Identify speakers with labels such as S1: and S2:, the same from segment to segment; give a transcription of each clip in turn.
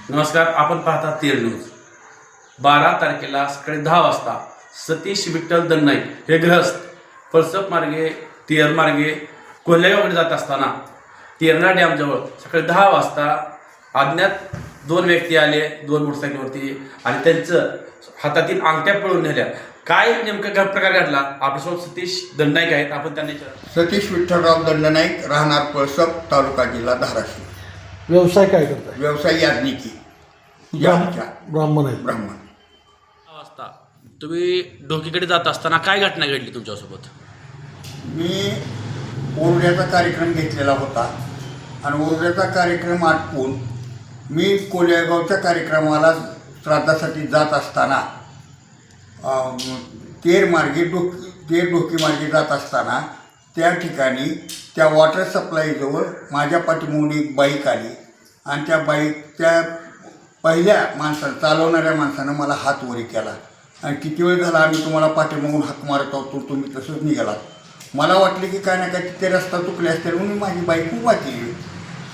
S1: नमस्कार, आपण पाहता तेर न्यूज। 12 तारखेला सकाळी 10 वाजता सतीश विठ्ठल दन्नाईक हे गृहस्थ फळसप मार्गे तेर मार्गे कोल्हेगावकडे जात असताना तेरणा डॅमजवळ सकाळी 10 वाजता अज्ञात 2 व्यक्ती आले 2 मोटरसायकलवरती आणि त्यांचं हातातील अंगठ्या पळून नेल्या। काय नेमका प्रकार घडला आपल्यासोबत सतीश दंडनाईक आहेत, आपण त्यांना
S2: सतीश विठ्ठलराव दंडनाईक, राहणार पळसप, तालुका जिल्हा धाराशिव।
S3: व्यवसाय काय करताय?
S2: व्यवसाय याज्ञिकी
S3: ब्राह्मण आहे।
S2: ब्राह्मण।
S1: वाजता तुम्ही ढोकीकडे जात असताना काय घटना घडली तुमच्यासोबत?
S2: मी ओरड्याचा कार्यक्रम घेतलेला होता आणि ओरड्याचा कार्यक्रम आटपून मी कोल्हेगावच्या कार्यक्रमाला श्राद्धासाठी जात असताना तेर ढोकी मार्गे जात असताना त्या ठिकाणी त्या वॉटर सप्लायजवळ माझ्या पाठीमागून एक बाईक आली आणि त्या पहिल्या माणसानं, चालवणाऱ्या माणसानं मला हात वरी केला आणि किती वेळ झाला आम्ही तुम्हाला पाठीमागून हाक मारत होतो, तुम्ही तसंच निघालात। मला वाटलं की काय ना काय ते रस्ता चुकले असतील म्हणून मी माझी बाईक उभा केली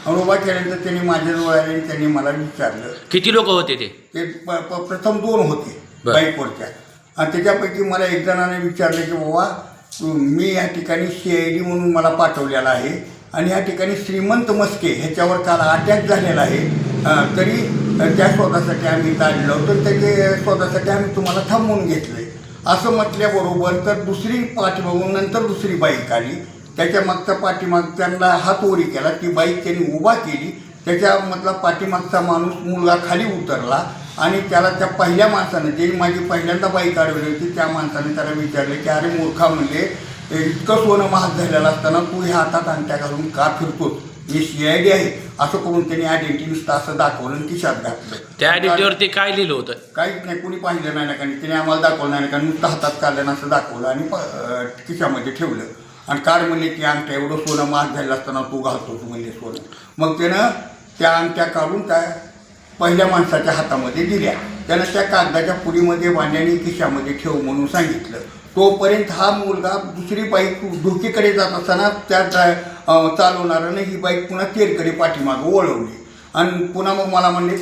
S2: आणि उभा केल्यानंतर त्यांनी माझ्याजवळ आले आणि त्यांनी मला विचारलं।
S1: किती लोक होते ते?
S2: प्रथम 2 होते बाईकवरच्या आणि त्याच्यापैकी मला एक जणाने विचारलं की बाबा मी या ठिकाणी CID म्हणून मला पाठवलेला आहे आणि ह्या ठिकाणी श्रीमंत मस्के ह्याच्यावर काल अटॅक झालेला आहे, तरी त्या शोधासाठी आम्ही काढलो तर त्याचे शोधासाठी आम्ही तुम्हाला थांबवून घेतलं आहे असं म्हटल्याबरोबर तर पाठीमागून नंतर दुसरी बाईक आली, त्याच्या मागचा पाठीमाग त्यांना हात वरी केला, ती बाईक त्यांनी उभा केली, त्याच्यामधला पाठीमागचा माणूस मुलगा खाली उतरला आणि त्याला त्या पहिल्या माणसानं, जे माझी पहिल्यांदा बाईक अडवली होती त्या माणसाने त्याला विचारले की अरे मूर्खा, म्हणले इतकं सोनं महाग झालेलं असताना तू ह्या हातात अंगठ्या घालून का फिरतोस, मी CID आहे असं करून त्यांनी आयडेंटिटी नुसतं असं दाखवलं आणि खिशात घातलं।
S1: त्या आयडेंटिटीवरती काय लिहिलं होतं?
S2: काहीच नाही, कोणी पाहिलं नाही ना, कारण त्याने आम्हाला दाखवलं नाही का, नुसतं हातात काढलं असं दाखवलं आणि खिशामध्ये ठेवलं आणि कार म्हणले की अंगठ्या एवढं सोनं महाग झालं असताना तू घालतो, तू म्हणले सोनं। मग त्यानं त्या अंगठ्या काढून त्या पहिल्या माणसाच्या हातामध्ये दिल्या, त्यानं त्या कागदाच्या पुरीमध्ये बांधल्याने खिशामध्ये ठेव म्हणून सांगितलं। तोपर्यंत हा मुलगा दुसरी बाईक ढोकीकडे जात असताना त्या चालवणाऱ्यानं ही बाईक पुन्हा तेरकडे पाठीमागं वळवली आणि पुन्हा मग मला म्हणले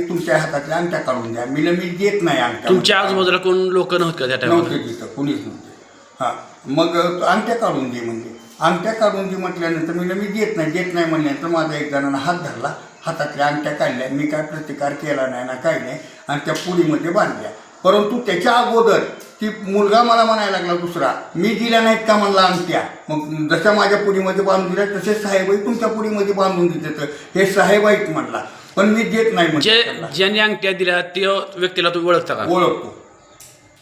S2: तुमच्या हातातल्या अंगठ्या काढून द्या। मी देत नाही अंगठ्या।
S1: तुमच्या आजूबाजूला कोण लोक नव्हते का त्या टाइमला?
S2: तिथं कुणीच नव्हते। हां, मग अंगठ्या काढून दे म्हणजे, अंगठ्या काढून दे म्हटल्यानंतर मी देत नाही म्हणल्यानंतर माझा एक जणांना हात धरला, हातातल्या अंगठ्या काढल्या, मी काय प्रतिकार केला नाही ना काही नाही आणि त्या पुरीमध्ये बांधल्या। परंतु त्याच्या अगोदर ती मुलगा मला म्हणायला लागला दुसरा, मी दिल्या नाहीत का म्हणला अंगठ्या, मग जशा माझ्या पुरीमध्ये बांधून दिल्या तसेच साहेबाई तुमच्या पुरीमध्ये बांधून देतात, हे साहेब आहेत म्हणला, पण मी देत नाही म्हणजे।
S1: ज्यांनी अंगठ्या दिल्या त्या व्यक्तीला तुम्ही ओळखता का?
S2: ओळखतो।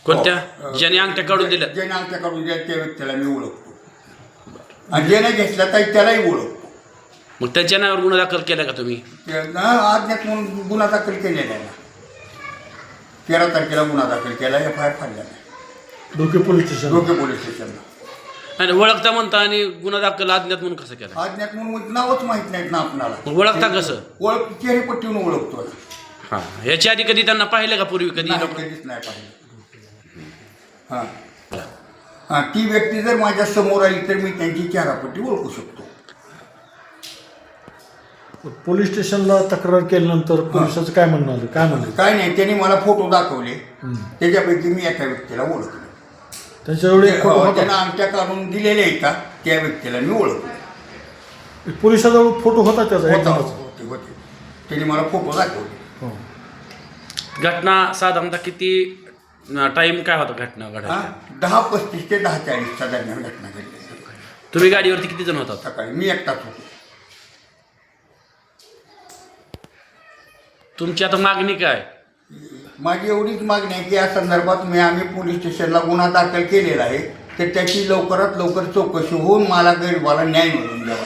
S1: कोणत्या? ज्यांनी अंगठ्या काढून दिल्या?
S2: ज्याने अंगठ्या काढून दिल्या त्या व्यक्तीला मी ओळखतो आणि ज्याने घेतला त्यालाही ओळखतो।
S1: मग त्यांच्या नावावर गुन्हा दाखल केला का तुम्ही?
S2: अज्ञात म्हणून गुन्हा दाखल केलेला आहे ना, 13 तारखेला गुन्हा दाखल केला, FIR फाडला नाही
S3: ढोकी पोलीस
S2: स्टेशनला।
S1: आणि ओळखता म्हणता आणि गुन्हा दाखल अज्ञात म्हणून कसं केला?
S2: अज्ञात म्हणून नावच माहित नाहीत ना आपणाला।
S1: ओळखता कसं?
S2: चेहरेपट्टीहून ओळखतो ना।
S1: हां, याच्या आधी कधी त्यांना पाहिलं का पूर्वी कधी?
S2: कधीच नाही पाहिलं। हां, ती व्यक्ती जर माझ्या समोर आली तर मी त्यांची चेहरापट्टी ओळखू शकतो।
S3: पोलीस स्टेशनला तक्रार केल्यानंतर पोलिसाचं काय म्हणणं आलं? काय म्हणलं?
S2: काय नाही, त्यांनी मला फोटो दाखवले, त्याच्यापैकी मी एका व्यक्तीला ओळखलं।
S3: त्यांच्याजवळ
S2: त्यांना अंगठ्या काढून दिलेल्या आहेत का त्या व्यक्तीला मी ओळखलं।
S3: पोलिसाजवळ फोटो होता त्याचा?
S2: होते, त्यांनी मला फोटो दाखवले।
S1: घटना साधारणतः किती टाइम काय होता घटना घडायला?
S2: 10:35 ते 10:40च्या दरम्यान घटना घडली।
S1: तुम्ही गाडीवरती किती जण होता?
S2: सकाळी मी एकटाच होतो।
S1: तुमची आता मागणी काय?
S2: माझी एवढीच मागणी आहे की या संदर्भात आम्ही पोलीस स्टेशनला गुन्हा दाखल केलेला आहे, तर त्याची लवकरात लवकर चौकशी होऊन मला गरिबाला न्याय मिळवून द्यावा।